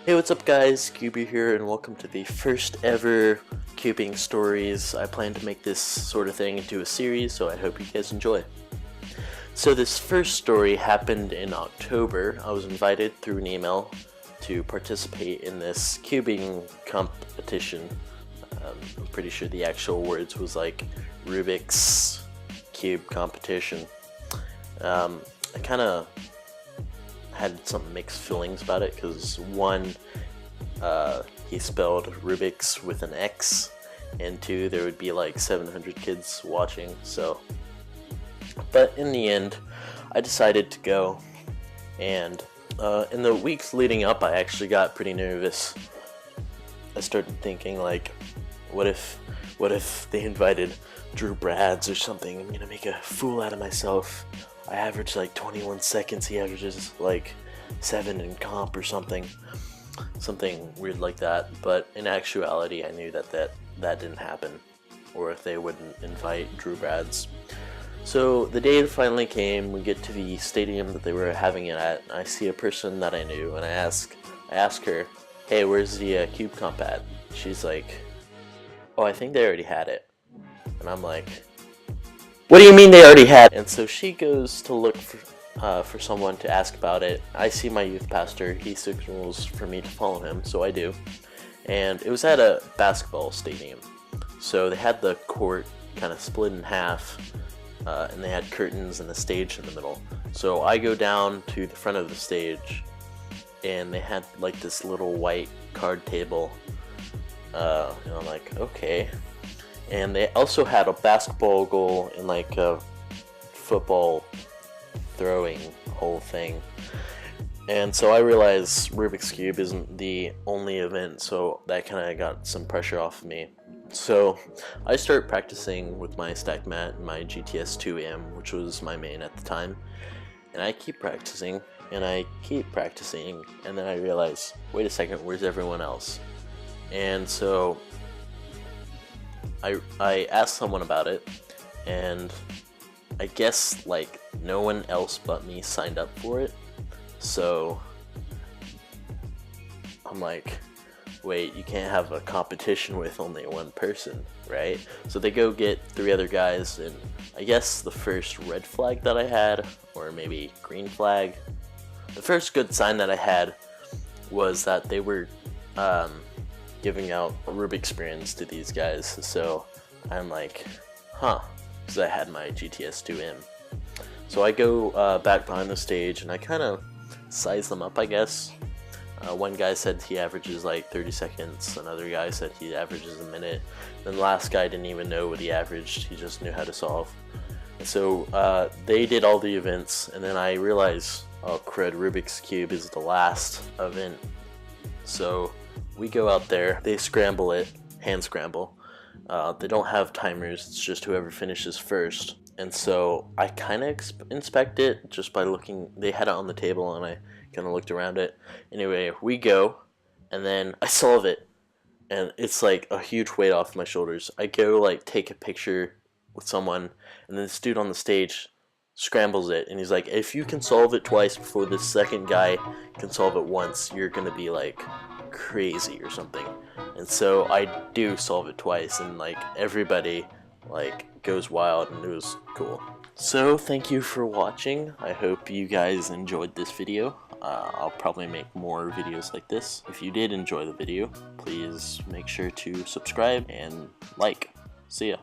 Hey, what's up guys, SKewber here, and welcome to the first ever cubing stories. I plan to make this sort of thing into a series, so I hope you guys enjoy. So this first story happened in October. I was invited through an email to participate in this cubing competition. I'm pretty sure the actual words was like Rubik's Cube competition. I kind of had some mixed feelings about it because one, he spelled Rubik's with an X, and two, there would be like 700 kids watching. But in the end, I decided to go, and in the weeks leading up, I actually got pretty nervous. I started thinking like, what if they invited Drew Brads or something? I'm gonna make a fool out of myself. I average like 21 seconds, he averages like 7 in comp or something weird like that. But in actuality, I knew that didn't happen, or if they wouldn't invite Drew Brads. So the day finally came, we get to the stadium that they were having it at, and I see a person that I knew, and I ask her, hey, where's the cube comp at? She's like, oh, I think they already had it. And I'm like, what do you mean they already had it? And so she goes to look for someone to ask about it. I see my youth pastor, he signals for me to follow him, so I do. And it was at a basketball stadium. So they had the court kind of split in half, and they had curtains and a stage in the middle. So I go down to the front of the stage, and they had like this little white card table, and I'm like, okay. And they also had a basketball goal and like a football throwing whole thing. And so I realized Rubik's Cube isn't the only event, so that kind of got some pressure off of me. So I start practicing with my stack mat and my GTS 2M, which was my main at the time. And I keep practicing, and I keep practicing, and then I realize, wait a second, where's everyone else? And so I asked someone about it, and I guess like no one else but me signed up for it. So I'm like, wait, you can't have a competition with only one person, right? So they go get 3 other guys, and I guess the first red flag that I had, or maybe green flag, the first good sign that I had was that they were giving out Rubik's experience to these guys. So I'm like, huh, because I had my GTS 2M. So I go back behind the stage, and I kind of size them up, I guess. One guy said he averages like 30 seconds, another guy said he averages a minute, then the last guy didn't even know what he averaged, he just knew how to solve. And so they did all the events, and then I realized, oh crud, Rubik's Cube is the last event. So we go out there, they scramble it, hand scramble. They don't have timers, it's just whoever finishes first. And so I kind of inspect it just by looking, they had it on the table and I kind of looked around it. Anyway, we go, and then I solve it, and it's like a huge weight off my shoulders. I go like take a picture with someone, and then this dude on the stage scrambles it, and he's like, if you can solve it twice before this second guy can solve it once, you're gonna be like crazy or something. And so I do solve it twice, and like everybody like goes wild, and it was cool. So thank you for watching. I hope you guys enjoyed this video. I'll probably make more videos like this. If you did enjoy the video, please make sure to subscribe and like. See ya.